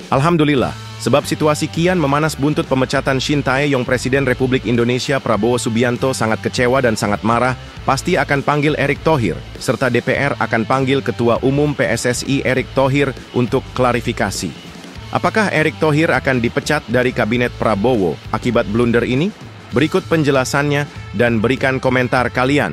Alhamdulillah, sebab situasi kian memanas buntut pemecatan Shin Tae-yong Presiden Republik Indonesia Prabowo Subianto sangat kecewa dan sangat marah, pasti akan panggil Erick Thohir, serta DPR akan panggil Ketua Umum PSSI Erick Thohir untuk klarifikasi. Apakah Erick Thohir akan dipecat dari Kabinet Prabowo akibat blunder ini? Berikut penjelasannya dan berikan komentar kalian.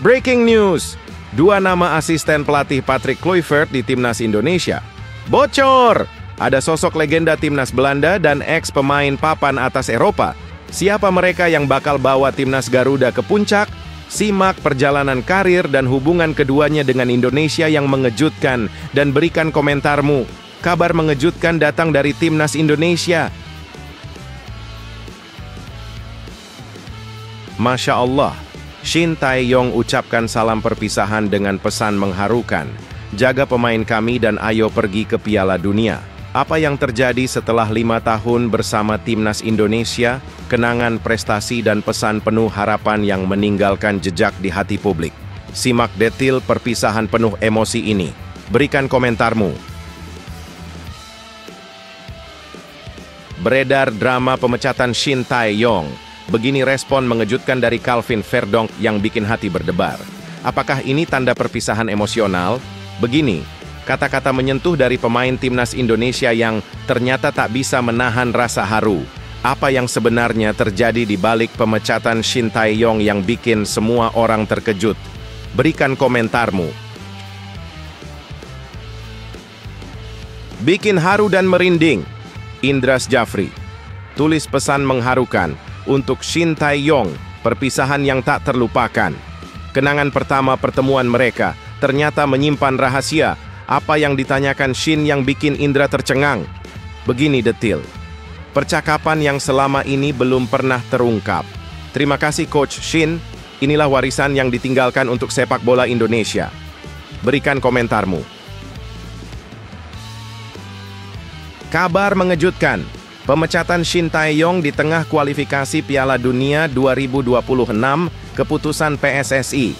Breaking news! 2 nama asisten pelatih Patrick Kluivert di Timnas Indonesia. Bocor! Ada sosok legenda Timnas Belanda dan ex-pemain papan atas Eropa. Siapa mereka yang bakal bawa Timnas Garuda ke puncak? Simak perjalanan karir dan hubungan keduanya dengan Indonesia yang mengejutkan dan berikan komentarmu. Kabar mengejutkan datang dari Timnas Indonesia. Masya Allah. Shin Tae-yong ucapkan salam perpisahan dengan pesan mengharukan. Jaga pemain kami dan ayo pergi ke Piala Dunia. Apa yang terjadi setelah 5 tahun bersama Timnas Indonesia, kenangan prestasi dan pesan penuh harapan yang meninggalkan jejak di hati publik. Simak detil perpisahan penuh emosi ini. Berikan komentarmu. Beredar drama pemecatan Shin Tae-yong. Begini respon mengejutkan dari Calvin Verdonk yang bikin hati berdebar. Apakah ini tanda perpisahan emosional? Begini, kata-kata menyentuh dari pemain Timnas Indonesia yang ternyata tak bisa menahan rasa haru. Apa yang sebenarnya terjadi di balik pemecatan Shin Tae-yong yang bikin semua orang terkejut? Berikan komentarmu. Bikin haru dan merinding. Indras Jafri. Tulis pesan mengharukan. Untuk Shin Tae-yong, perpisahan yang tak terlupakan. Kenangan pertama pertemuan mereka ternyata menyimpan rahasia. Apa yang ditanyakan Shin yang bikin Indra tercengang? Begini detil. Percakapan yang selama ini belum pernah terungkap. Terima kasih Coach Shin, inilah warisan yang ditinggalkan untuk sepak bola Indonesia. Berikan komentarmu. Kabar mengejutkan. Pemecatan Shin Tae-yong di tengah kualifikasi Piala Dunia 2026, keputusan PSSI.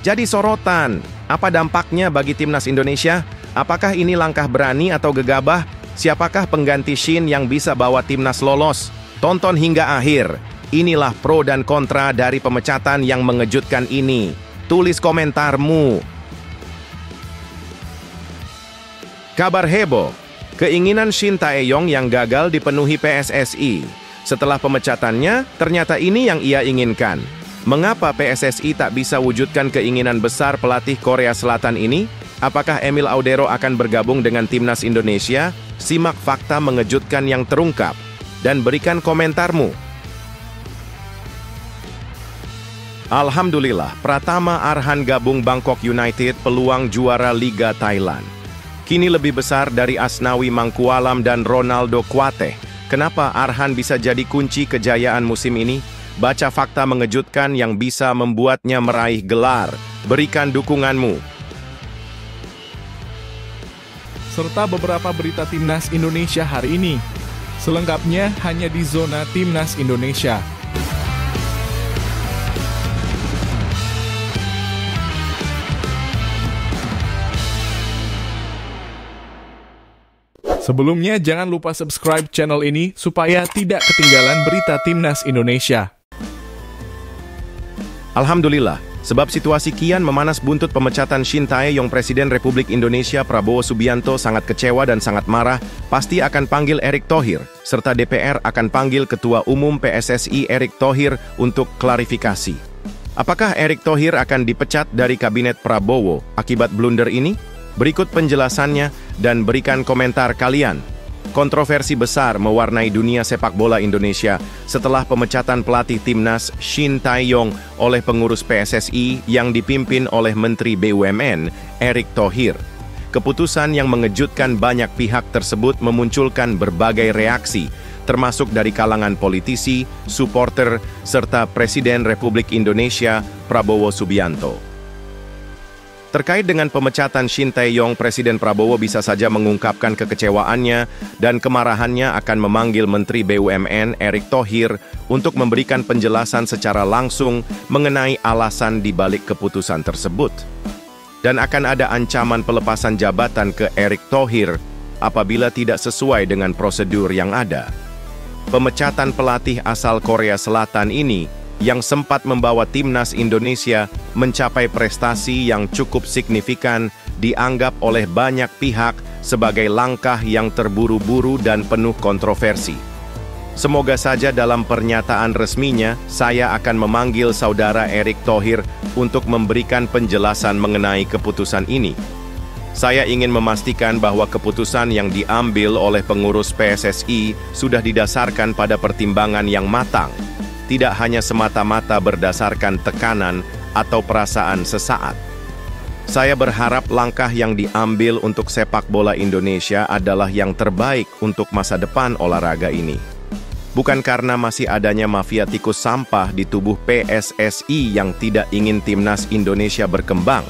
Jadi sorotan, apa dampaknya bagi Timnas Indonesia? Apakah ini langkah berani atau gegabah? Siapakah pengganti Shin yang bisa bawa Timnas lolos? Tonton hingga akhir. Inilah pro dan kontra dari pemecatan yang mengejutkan ini. Tulis komentarmu. Kabar heboh. Keinginan Shin Tae-yong yang gagal dipenuhi PSSI. Setelah pemecatannya, ternyata ini yang ia inginkan. Mengapa PSSI tak bisa wujudkan keinginan besar pelatih Korea Selatan ini? Apakah Emil Audero akan bergabung dengan Timnas Indonesia? Simak fakta mengejutkan yang terungkap. Dan berikan komentarmu. Alhamdulillah, Pratama Arhan gabung Bangkok United peluang juara Liga Thailand. Kini lebih besar dari Asnawi Mangkualam dan Ronaldo Kuateh. Kenapa Arhan bisa jadi kunci kejayaan musim ini? Baca fakta mengejutkan yang bisa membuatnya meraih gelar. Berikan dukunganmu. Serta beberapa berita Timnas Indonesia hari ini. Selengkapnya hanya di Zona Timnas Indonesia. Sebelumnya, jangan lupa subscribe channel ini supaya tidak ketinggalan berita Timnas Indonesia. Alhamdulillah, sebab situasi kian memanas buntut pemecatan Shin Tae-yong Presiden Republik Indonesia Prabowo Subianto sangat kecewa dan sangat marah, pasti akan panggil Erick Thohir, serta DPR akan panggil Ketua Umum PSSI Erick Thohir untuk klarifikasi. Apakah Erick Thohir akan dipecat dari Kabinet Prabowo akibat blunder ini? Berikut penjelasannya dan berikan komentar kalian. Kontroversi besar mewarnai dunia sepak bola Indonesia setelah pemecatan pelatih Timnas Shin Tae-yong oleh pengurus PSSI yang dipimpin oleh Menteri BUMN Erick Thohir. Keputusan yang mengejutkan banyak pihak tersebut memunculkan berbagai reaksi, termasuk dari kalangan politisi, supporter, serta Presiden Republik Indonesia Prabowo Subianto. Terkait dengan pemecatan Shin Tae-yong, Presiden Prabowo bisa saja mengungkapkan kekecewaannya dan kemarahannya akan memanggil Menteri BUMN Erick Thohir untuk memberikan penjelasan secara langsung mengenai alasan di balik keputusan tersebut. dan akan ada ancaman pelepasan jabatan ke Erick Thohir apabila tidak sesuai dengan prosedur yang ada. Pemecatan pelatih asal Korea Selatan ini yang sempat membawa timnas Indonesia mencapai prestasi yang cukup signifikan dianggap oleh banyak pihak sebagai langkah yang terburu-buru dan penuh kontroversi. Semoga saja dalam pernyataan resminya, saya akan memanggil saudara Erick Thohir untuk memberikan penjelasan mengenai keputusan ini. Saya ingin memastikan bahwa keputusan yang diambil oleh pengurus PSSI sudah didasarkan pada pertimbangan yang matang, tidak hanya semata-mata berdasarkan tekanan atau perasaan sesaat. Saya berharap langkah yang diambil untuk sepak bola Indonesia adalah yang terbaik untuk masa depan olahraga ini. Bukan karena masih adanya mafia tikus sampah di tubuh PSSI yang tidak ingin timnas Indonesia berkembang.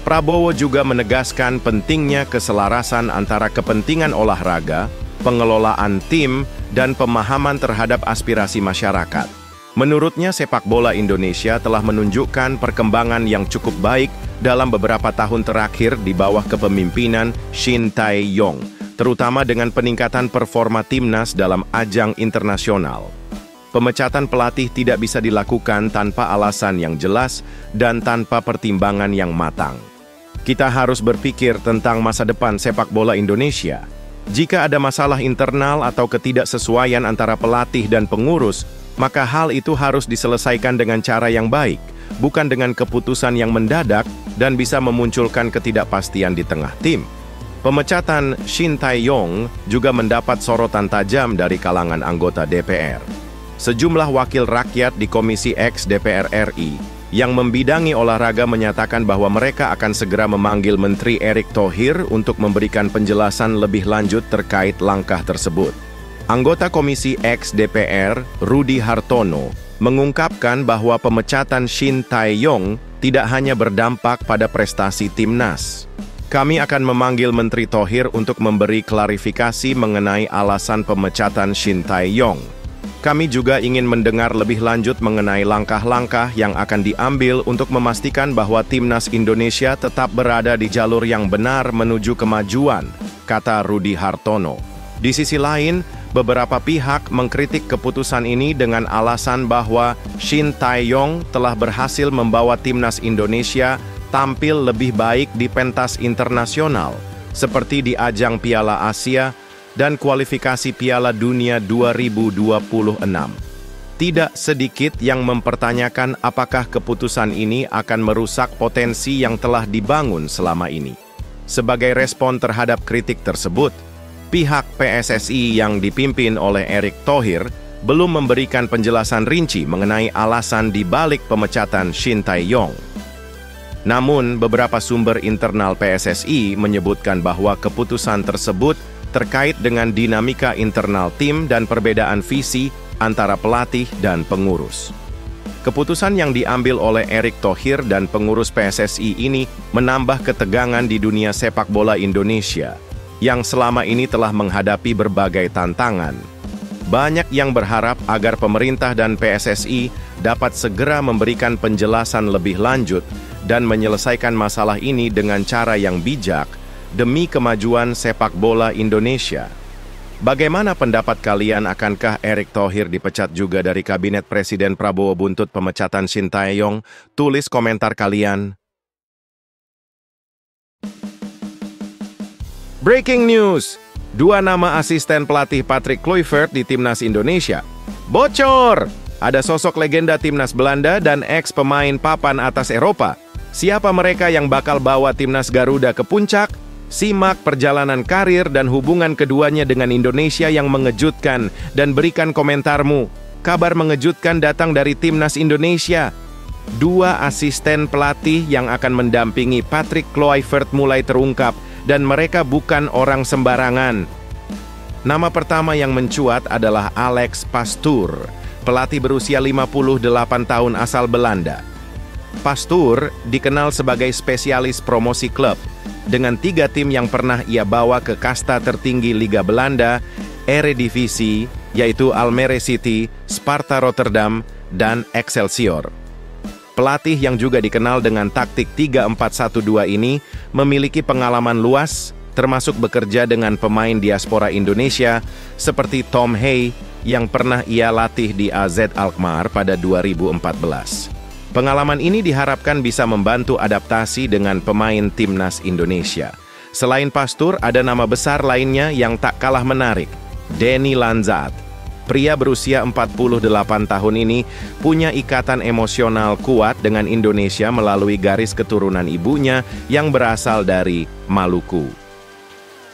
Prabowo juga menegaskan pentingnya keselarasan antara kepentingan olahraga, pengelolaan tim, dan pemahaman terhadap aspirasi masyarakat. Menurutnya, sepak bola Indonesia telah menunjukkan perkembangan yang cukup baik dalam beberapa tahun terakhir di bawah kepemimpinan Shin Tae-yong, terutama dengan peningkatan performa timnas dalam ajang internasional. Pemecatan pelatih tidak bisa dilakukan tanpa alasan yang jelas dan tanpa pertimbangan yang matang. Kita harus berpikir tentang masa depan sepak bola Indonesia. Jika ada masalah internal atau ketidaksesuaian antara pelatih dan pengurus, maka hal itu harus diselesaikan dengan cara yang baik, bukan dengan keputusan yang mendadak dan bisa memunculkan ketidakpastian di tengah tim. Pemecatan Shin Tae-yong juga mendapat sorotan tajam dari kalangan anggota DPR. Sejumlah wakil rakyat di Komisi X DPR RI yang membidangi olahraga menyatakan bahwa mereka akan segera memanggil Menteri Erick Thohir untuk memberikan penjelasan lebih lanjut terkait langkah tersebut. Anggota Komisi X DPR, Rudy Hartono, mengungkapkan bahwa pemecatan Shin Tae-yong tidak hanya berdampak pada prestasi timnas. Kami akan memanggil Menteri Thohir untuk memberi klarifikasi mengenai alasan pemecatan Shin Tae-yong. Kami juga ingin mendengar lebih lanjut mengenai langkah-langkah yang akan diambil untuk memastikan bahwa timnas Indonesia tetap berada di jalur yang benar menuju kemajuan, kata Rudy Hartono. Di sisi lain, beberapa pihak mengkritik keputusan ini dengan alasan bahwa Shin Tae-yong telah berhasil membawa timnas Indonesia tampil lebih baik di pentas internasional, seperti di ajang Piala Asia dan kualifikasi Piala Dunia 2026. Tidak sedikit yang mempertanyakan apakah keputusan ini akan merusak potensi yang telah dibangun selama ini. Sebagai respon terhadap kritik tersebut, pihak PSSI yang dipimpin oleh Erick Thohir belum memberikan penjelasan rinci mengenai alasan di balik pemecatan Shin Tae-yong. Namun, beberapa sumber internal PSSI menyebutkan bahwa keputusan tersebut terkait dengan dinamika internal tim dan perbedaan visi antara pelatih dan pengurus. Keputusan yang diambil oleh Erick Thohir dan pengurus PSSI ini menambah ketegangan di dunia sepak bola Indonesia, yang selama ini telah menghadapi berbagai tantangan. Banyak yang berharap agar pemerintah dan PSSI dapat segera memberikan penjelasan lebih lanjut dan menyelesaikan masalah ini dengan cara yang bijak demi kemajuan sepak bola Indonesia. Bagaimana pendapat kalian, akankah Erick Thohir dipecat juga dari Kabinet Presiden Prabowo buntut pemecatan Shin Tae-yong? Tulis komentar kalian. Breaking news! 2 nama asisten pelatih Patrick Kluivert di Timnas Indonesia. Bocor! Ada sosok legenda Timnas Belanda dan ex-pemain papan atas Eropa. Siapa mereka yang bakal bawa Timnas Garuda ke puncak? Simak perjalanan karir dan hubungan keduanya dengan Indonesia yang mengejutkan dan berikan komentarmu. Kabar mengejutkan datang dari Timnas Indonesia. 2 asisten pelatih yang akan mendampingi Patrick Kluivert mulai terungkap dan mereka bukan orang sembarangan. Nama pertama yang mencuat adalah Alex Pastoor, pelatih berusia 58 tahun asal Belanda. Pastoor dikenal sebagai spesialis promosi klub, dengan 3 tim yang pernah ia bawa ke kasta tertinggi Liga Belanda, Eredivisie, yaitu Almere City, Sparta Rotterdam, dan Excelsior. Pelatih yang juga dikenal dengan taktik 3-4-1-2 ini memiliki pengalaman luas, termasuk bekerja dengan pemain diaspora Indonesia seperti Tom Hay yang pernah ia latih di AZ Alkmaar pada 2014. Pengalaman ini diharapkan bisa membantu adaptasi dengan pemain timnas Indonesia. Selain Pastur, ada nama besar lainnya yang tak kalah menarik, Denny Lanzat. Pria berusia 48 tahun ini punya ikatan emosional kuat dengan Indonesia melalui garis keturunan ibunya yang berasal dari Maluku.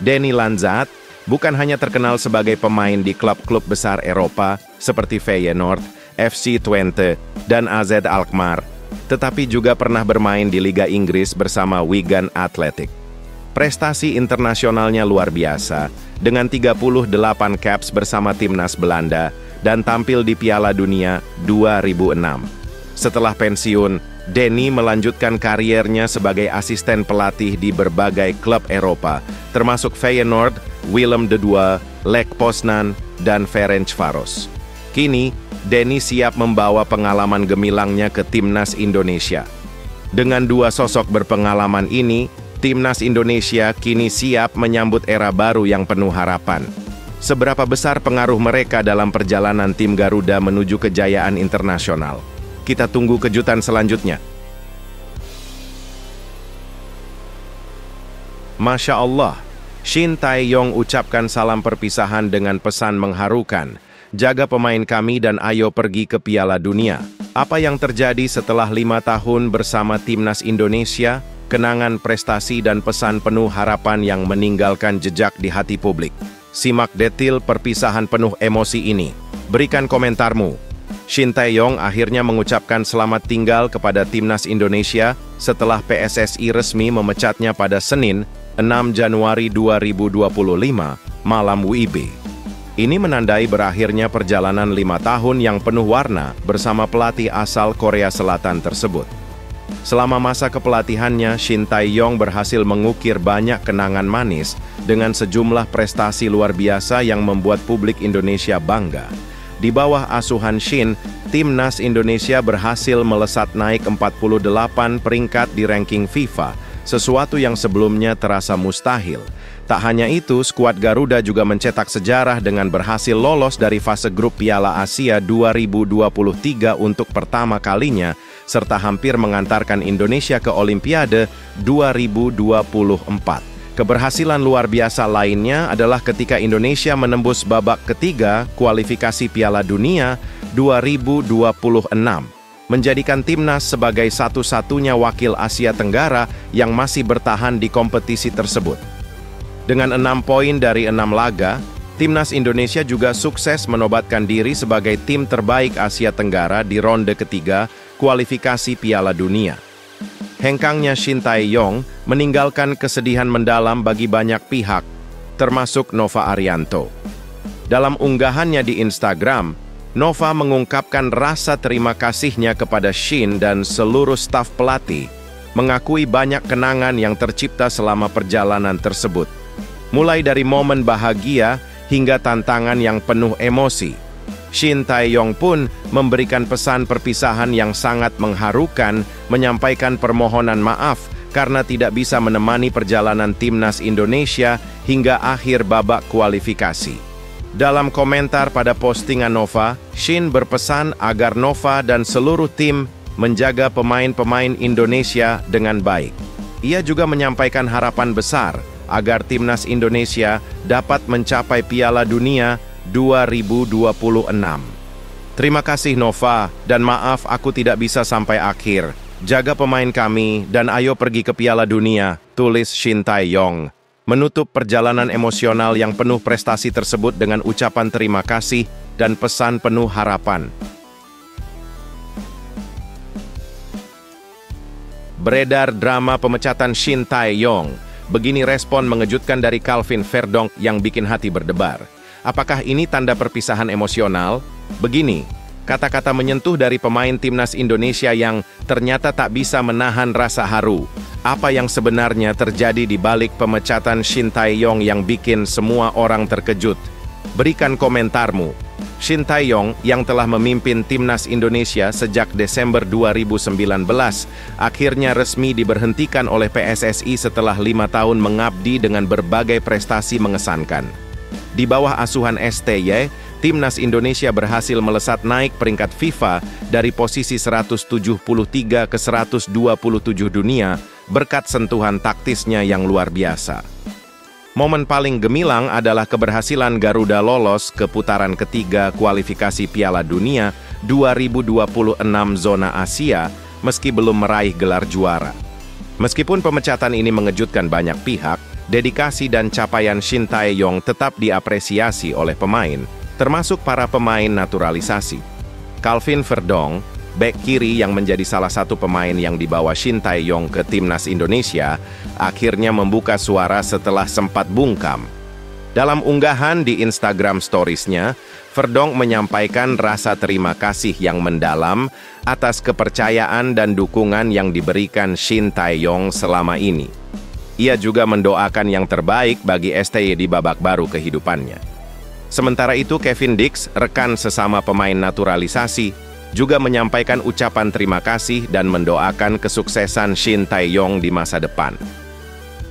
Denny Lanzat bukan hanya terkenal sebagai pemain di klub-klub besar Eropa seperti Feyenoord, FC Twente, dan AZ Alkmaar, tetapi juga pernah bermain di Liga Inggris bersama Wigan Athletic. Prestasi internasionalnya luar biasa, dengan 38 caps bersama timnas Belanda dan tampil di Piala Dunia 2006. Setelah pensiun, Denny melanjutkan kariernya sebagai asisten pelatih di berbagai klub Eropa, termasuk Feyenoord, Willem II, Lech Poznan, dan Ferencvaros. Kini, Denny siap membawa pengalaman gemilangnya ke timnas Indonesia. Dengan dua sosok berpengalaman ini, timnas Indonesia kini siap menyambut era baru yang penuh harapan. Seberapa besar pengaruh mereka dalam perjalanan tim Garuda menuju kejayaan internasional? Kita tunggu kejutan selanjutnya. Masya Allah, Shin Tae-yong ucapkan salam perpisahan dengan pesan mengharukan. Jaga pemain kami dan ayo pergi ke Piala Dunia. Apa yang terjadi setelah 5 tahun bersama timnas Indonesia? Kenangan prestasi dan pesan penuh harapan yang meninggalkan jejak di hati publik. Simak detil perpisahan penuh emosi ini. Berikan komentarmu. Shin Tae-yong akhirnya mengucapkan selamat tinggal kepada timnas Indonesia setelah PSSI resmi memecatnya pada Senin, 6 Januari 2025, malam WIB. Ini menandai berakhirnya perjalanan 5 tahun yang penuh warna bersama pelatih asal Korea Selatan tersebut. Selama masa kepelatihannya, Shin Tae-yong berhasil mengukir banyak kenangan manis dengan sejumlah prestasi luar biasa yang membuat publik Indonesia bangga. Di bawah asuhan Shin, timnas Indonesia berhasil melesat naik 48 peringkat di ranking FIFA, sesuatu yang sebelumnya terasa mustahil. Tak hanya itu, skuad Garuda juga mencetak sejarah dengan berhasil lolos dari fase grup Piala Asia 2023 untuk pertama kalinya, serta hampir mengantarkan Indonesia ke Olimpiade 2024. Keberhasilan luar biasa lainnya adalah ketika Indonesia menembus babak ketiga kualifikasi Piala Dunia 2026, menjadikan timnas sebagai satu-satunya wakil Asia Tenggara yang masih bertahan di kompetisi tersebut. Dengan 6 poin dari 6 laga, timnas Indonesia juga sukses menobatkan diri sebagai tim terbaik Asia Tenggara di ronde ketiga kualifikasi Piala Dunia. Hengkangnya Shin Tae-yong meninggalkan kesedihan mendalam bagi banyak pihak, termasuk Nova Arianto. Dalam unggahannya di Instagram, Nova mengungkapkan rasa terima kasihnya kepada Shin dan seluruh staf pelatih, mengakui banyak kenangan yang tercipta selama perjalanan tersebut. Mulai dari momen bahagia hingga tantangan yang penuh emosi. Shin Tae-yong pun memberikan pesan perpisahan yang sangat mengharukan, menyampaikan permohonan maaf karena tidak bisa menemani perjalanan timnas Indonesia hingga akhir babak kualifikasi. Dalam komentar pada postingan Nova, Shin berpesan agar Nova dan seluruh tim menjaga pemain-pemain Indonesia dengan baik. Ia juga menyampaikan harapan besar agar timnas Indonesia dapat mencapai Piala Dunia 2026. Terima kasih Nova, dan maaf aku tidak bisa sampai akhir. Jaga pemain kami dan ayo pergi ke Piala Dunia, tulis Shin Tae-yong. Menutup perjalanan emosional yang penuh prestasi tersebut dengan ucapan terima kasih dan pesan penuh harapan. Beredar drama pemecatan Shin Tae-yong. Begini respon mengejutkan dari Calvin Verdonk yang bikin hati berdebar. Apakah ini tanda perpisahan emosional? Begini, kata-kata menyentuh dari pemain timnas Indonesia yang ternyata tak bisa menahan rasa haru. Apa yang sebenarnya terjadi di balik pemecatan Shin Tae-yong yang bikin semua orang terkejut? Berikan komentarmu. Shin Tae-yong yang telah memimpin timnas Indonesia sejak Desember 2019 akhirnya resmi diberhentikan oleh PSSI setelah 5 tahun mengabdi dengan berbagai prestasi mengesankan. Di bawah asuhan STY, timnas Indonesia berhasil melesat naik peringkat FIFA dari posisi 173 ke 127 dunia berkat sentuhan taktisnya yang luar biasa. Momen paling gemilang adalah keberhasilan Garuda lolos ke putaran ketiga kualifikasi Piala Dunia 2026 zona Asia meski belum meraih gelar juara. Meskipun pemecatan ini mengejutkan banyak pihak, dedikasi dan capaian Shin Tae-yong tetap diapresiasi oleh pemain, termasuk para pemain naturalisasi. Calvin Verdong, bek kiri yang menjadi salah satu pemain yang dibawa Shin Tae-yong ke timnas Indonesia, akhirnya membuka suara setelah sempat bungkam. Dalam unggahan di Instagram Stories-nya, Verdong menyampaikan rasa terima kasih yang mendalam atas kepercayaan dan dukungan yang diberikan Shin Tae-yong selama ini. Ia juga mendoakan yang terbaik bagi STY di babak baru kehidupannya. Sementara itu, Kevin Dix, rekan sesama pemain naturalisasi, juga menyampaikan ucapan terima kasih dan mendoakan kesuksesan Shin Tae-yong di masa depan.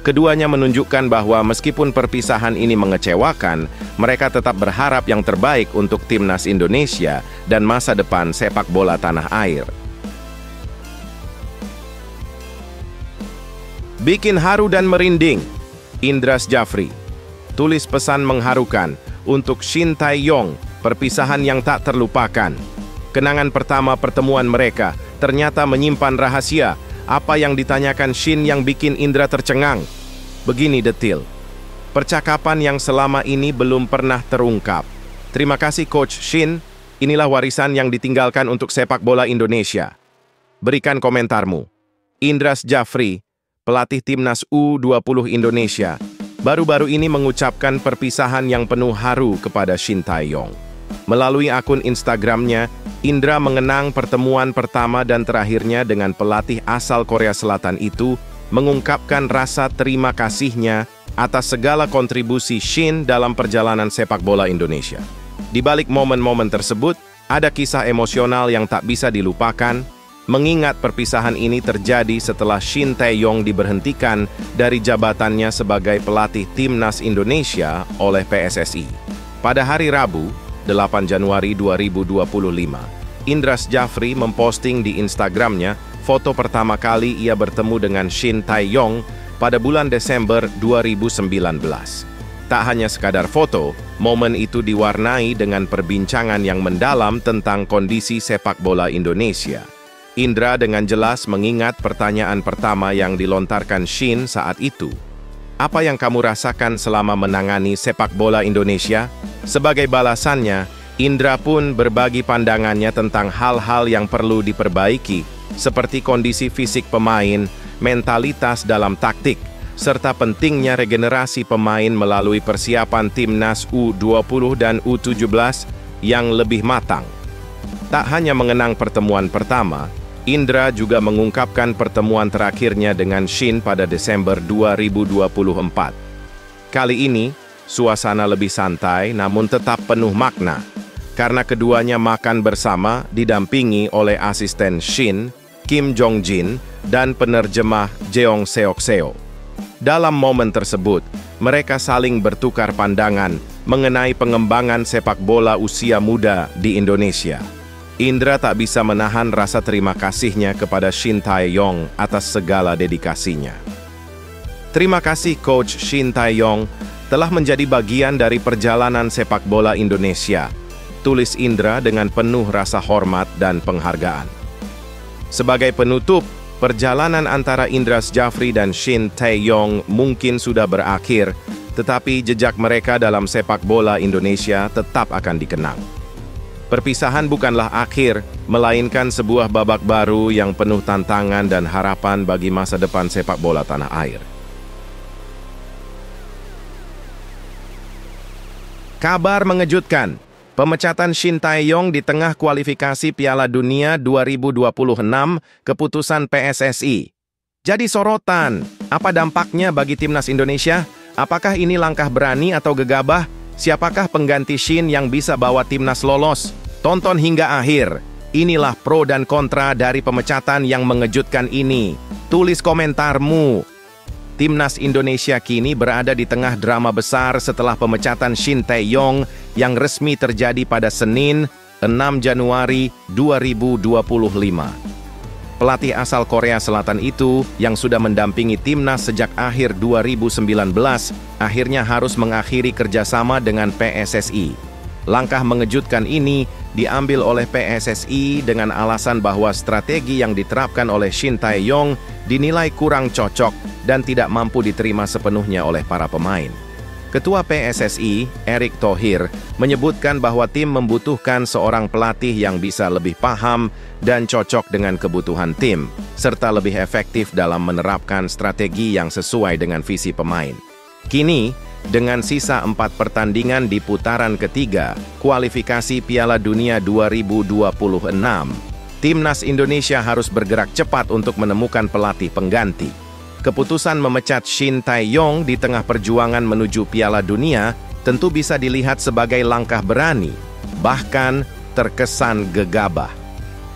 Keduanya menunjukkan bahwa meskipun perpisahan ini mengecewakan, mereka tetap berharap yang terbaik untuk timnas Indonesia dan masa depan sepak bola tanah air. Bikin haru dan merinding, Indras Jafri. Tulis pesan mengharukan untuk Shin Tae-yong, perpisahan yang tak terlupakan. Kenangan pertama pertemuan mereka ternyata menyimpan rahasia. Apa yang ditanyakan Shin yang bikin Indra tercengang? Begini detil. Percakapan yang selama ini belum pernah terungkap. Terima kasih Coach Shin, inilah warisan yang ditinggalkan untuk sepak bola Indonesia. Berikan komentarmu. Indras Jafri, pelatih timnas U20 Indonesia, baru-baru ini mengucapkan perpisahan yang penuh haru kepada Shin Tae-yong. Melalui akun Instagramnya, Indra mengenang pertemuan pertama dan terakhirnya dengan pelatih asal Korea Selatan itu, mengungkapkan rasa terima kasihnya atas segala kontribusi Shin dalam perjalanan sepak bola Indonesia. Di balik momen-momen tersebut, ada kisah emosional yang tak bisa dilupakan, mengingat perpisahan ini terjadi setelah Shin Tae-yong diberhentikan dari jabatannya sebagai pelatih timnas Indonesia oleh PSSI. Pada hari Rabu, 8 Januari 2025, Indras Jafri memposting di Instagramnya foto pertama kali ia bertemu dengan Shin Tae-yong pada bulan Desember 2019. Tak hanya sekadar foto, momen itu diwarnai dengan perbincangan yang mendalam tentang kondisi sepak bola Indonesia. Indra dengan jelas mengingat pertanyaan pertama yang dilontarkan Shin saat itu. Apa yang kamu rasakan selama menangani sepak bola Indonesia? Sebagai balasannya, Indra pun berbagi pandangannya tentang hal-hal yang perlu diperbaiki, seperti kondisi fisik pemain, mentalitas dalam taktik, serta pentingnya regenerasi pemain melalui persiapan timnas U20 dan U17 yang lebih matang. Tak hanya mengenang pertemuan pertama, Indra juga mengungkapkan pertemuan terakhirnya dengan Shin pada Desember 2024. Kali ini, suasana lebih santai namun tetap penuh makna, karena keduanya makan bersama didampingi oleh asisten Shin, Kim Jong-jin, dan penerjemah Jeong Seok-seo. Dalam momen tersebut, mereka saling bertukar pandangan mengenai pengembangan sepak bola usia muda di Indonesia. Indra tak bisa menahan rasa terima kasihnya kepada Shin Tae-yong atas segala dedikasinya. Terima kasih Coach Shin Tae-yong telah menjadi bagian dari perjalanan sepak bola Indonesia, tulis Indra dengan penuh rasa hormat dan penghargaan. Sebagai penutup, perjalanan antara Indras Jafri dan Shin Tae-yong mungkin sudah berakhir, tetapi jejak mereka dalam sepak bola Indonesia tetap akan dikenang. Perpisahan bukanlah akhir, melainkan sebuah babak baru yang penuh tantangan dan harapan bagi masa depan sepak bola tanah air. Kabar mengejutkan, pemecatan Shin Tae-yong di tengah kualifikasi Piala Dunia 2026, keputusan PSSI. Jadi sorotan, apa dampaknya bagi timnas Indonesia? Apakah ini langkah berani atau gegabah? Siapakah pengganti Shin yang bisa bawa timnas lolos? Tonton hingga akhir. Inilah pro dan kontra dari pemecatan yang mengejutkan ini. Tulis komentarmu. Timnas Indonesia kini berada di tengah drama besar setelah pemecatan Shin Tae-yong yang resmi terjadi pada Senin, 6 Januari 2025. Pelatih asal Korea Selatan itu, yang sudah mendampingi timnas sejak akhir 2019, akhirnya harus mengakhiri kerjasama dengan PSSI. Langkah mengejutkan ini diambil oleh PSSI dengan alasan bahwa strategi yang diterapkan oleh Shin Tae-yong dinilai kurang cocok dan tidak mampu diterima sepenuhnya oleh para pemain. Ketua PSSI, Erick Thohir, menyebutkan bahwa tim membutuhkan seorang pelatih yang bisa lebih paham dan cocok dengan kebutuhan tim, serta lebih efektif dalam menerapkan strategi yang sesuai dengan visi pemain. Kini, dengan sisa 4 pertandingan di putaran ketiga, kualifikasi Piala Dunia 2026, timnas Indonesia harus bergerak cepat untuk menemukan pelatih pengganti. Keputusan memecat Shin Tae-yong di tengah perjuangan menuju Piala Dunia tentu bisa dilihat sebagai langkah berani, bahkan terkesan gegabah.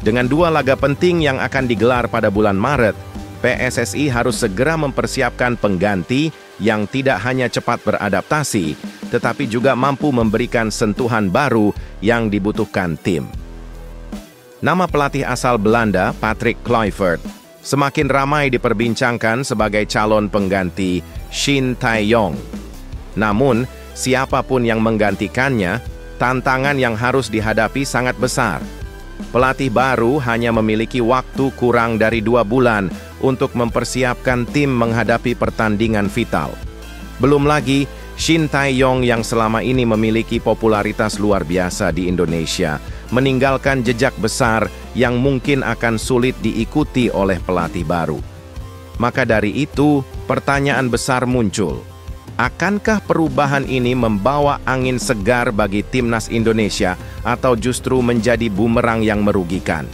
Dengan 2 laga penting yang akan digelar pada bulan Maret, PSSI harus segera mempersiapkan pengganti yang tidak hanya cepat beradaptasi, tetapi juga mampu memberikan sentuhan baru yang dibutuhkan tim. Nama pelatih asal Belanda, Patrick Kluivert, semakin ramai diperbincangkan sebagai calon pengganti Shin Tae-yong. Namun, siapapun yang menggantikannya, tantangan yang harus dihadapi sangat besar. Pelatih baru hanya memiliki waktu kurang dari 2 bulan untuk mempersiapkan tim menghadapi pertandingan vital. Belum lagi, Shin Tae-yong yang selama ini memiliki popularitas luar biasa di Indonesia, meninggalkan jejak besar yang mungkin akan sulit diikuti oleh pelatih baru. Maka dari itu, pertanyaan besar muncul. Akankah perubahan ini membawa angin segar bagi timnas Indonesia atau justru menjadi bumerang yang merugikan?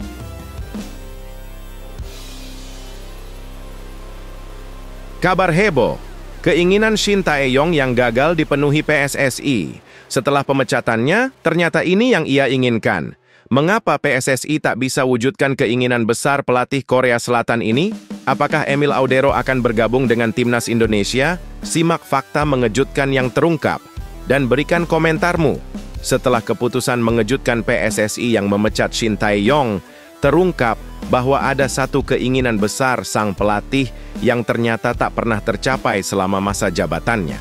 Kabar heboh, keinginan Shin Tae-yong yang gagal dipenuhi PSSI. Setelah pemecatannya, ternyata ini yang ia inginkan. Mengapa PSSI tak bisa wujudkan keinginan besar pelatih Korea Selatan ini? Apakah Emil Audero akan bergabung dengan timnas Indonesia? Simak fakta mengejutkan yang terungkap dan berikan komentarmu. Setelah keputusan mengejutkan PSSI yang memecat Shin Tae-yong, terungkap bahwa ada satu keinginan besar sang pelatih yang ternyata tak pernah tercapai selama masa jabatannya.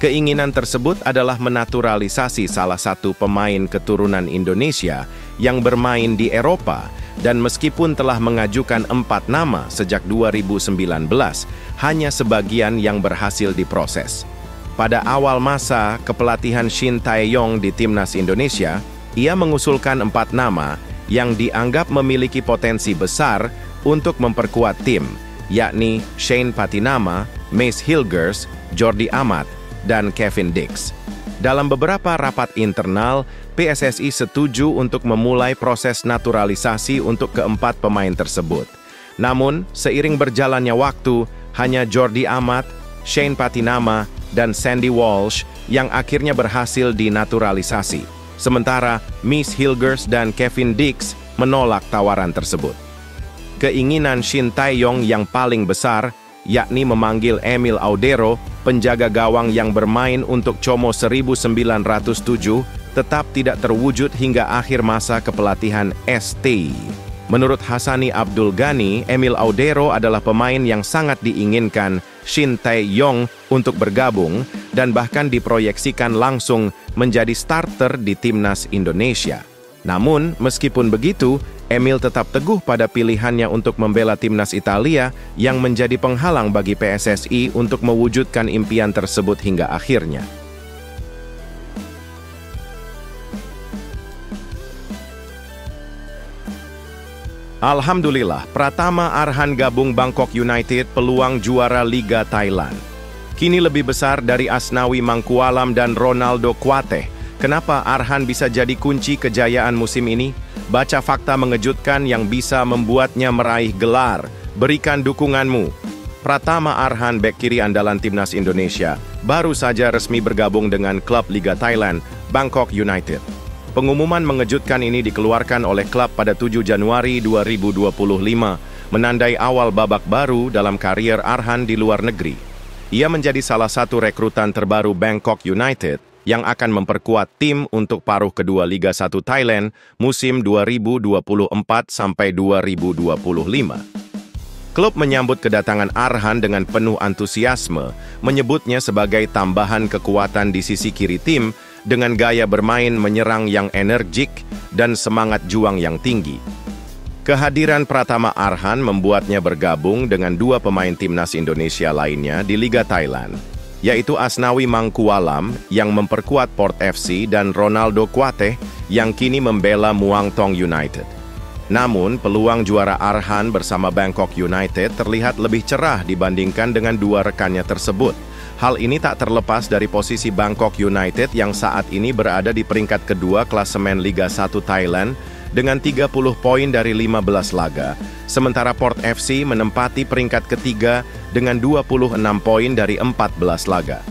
Keinginan tersebut adalah menaturalisasi salah satu pemain keturunan Indonesia yang bermain di Eropa, dan meskipun telah mengajukan 4 nama sejak 2019, hanya sebagian yang berhasil diproses. Pada awal masa kepelatihan Shin Tae-yong di timnas Indonesia, ia mengusulkan 4 nama yang dianggap memiliki potensi besar untuk memperkuat tim, yakni Shane Patinama, Mace Hilgers, Jordi Amat, dan Kevin Dix. Dalam beberapa rapat internal, PSSI setuju untuk memulai proses naturalisasi untuk keempat pemain tersebut. Namun, seiring berjalannya waktu, hanya Jordi Amat, Shane Patinama, dan Sandy Walsh yang akhirnya berhasil dinaturalisasi. Sementara Mace Hilgers dan Kevin Dix menolak tawaran tersebut. Keinginan Shin Tae-yong yang paling besar, yakni memanggil Emil Audero, penjaga gawang yang bermain untuk Como 1907, tetap tidak terwujud hingga akhir masa kepelatihan ST. Menurut Hassani Abdul Ghani, Emil Audero adalah pemain yang sangat diinginkan Shin Tae-yong untuk bergabung dan bahkan diproyeksikan langsung menjadi starter di timnas Indonesia. Namun, meskipun begitu, Emil tetap teguh pada pilihannya untuk membela timnas Italia yang menjadi penghalang bagi PSSI untuk mewujudkan impian tersebut hingga akhirnya. Alhamdulillah, Pratama Arhan gabung Bangkok United peluang juara Liga Thailand. Kini lebih besar dari Asnawi Mangkualam dan Ronaldo Kuateh. Kenapa Arhan bisa jadi kunci kejayaan musim ini? Baca fakta mengejutkan yang bisa membuatnya meraih gelar. Berikan dukunganmu. Pratama Arhan, bek kiri andalan timnas Indonesia, baru saja resmi bergabung dengan klub Liga Thailand, Bangkok United. Pengumuman mengejutkan ini dikeluarkan oleh klub pada 7 Januari 2025, menandai awal babak baru dalam karier Arhan di luar negeri. Ia menjadi salah satu rekrutan terbaru Bangkok United yang akan memperkuat tim untuk paruh kedua Liga 1 Thailand musim 2024-2025. Klub menyambut kedatangan Arhan dengan penuh antusiasme, menyebutnya sebagai tambahan kekuatan di sisi kiri tim dengan gaya bermain menyerang yang energik dan semangat juang yang tinggi. Kehadiran Pratama Arhan membuatnya bergabung dengan dua pemain timnas Indonesia lainnya di Liga Thailand, yaitu Asnawi Mangkualam yang memperkuat Port FC dan Ronaldo Kuateh yang kini membela Muang Thong United. Namun, peluang juara Arhan bersama Bangkok United terlihat lebih cerah dibandingkan dengan dua rekannya tersebut. Hal ini tak terlepas dari posisi Bangkok United yang saat ini berada di peringkat kedua klasemen Liga 1 Thailand dengan 30 poin dari 15 laga, sementara Port FC menempati peringkat ketiga dengan 26 poin dari 14 laga.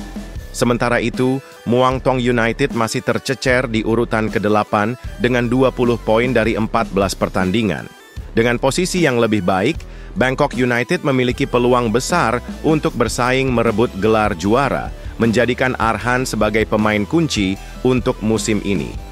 Sementara itu, Muang Thong United masih tercecer di urutan ke-8 dengan 20 poin dari 14 pertandingan. Dengan posisi yang lebih baik, Bangkok United memiliki peluang besar untuk bersaing merebut gelar juara, menjadikan Arhan sebagai pemain kunci untuk musim ini.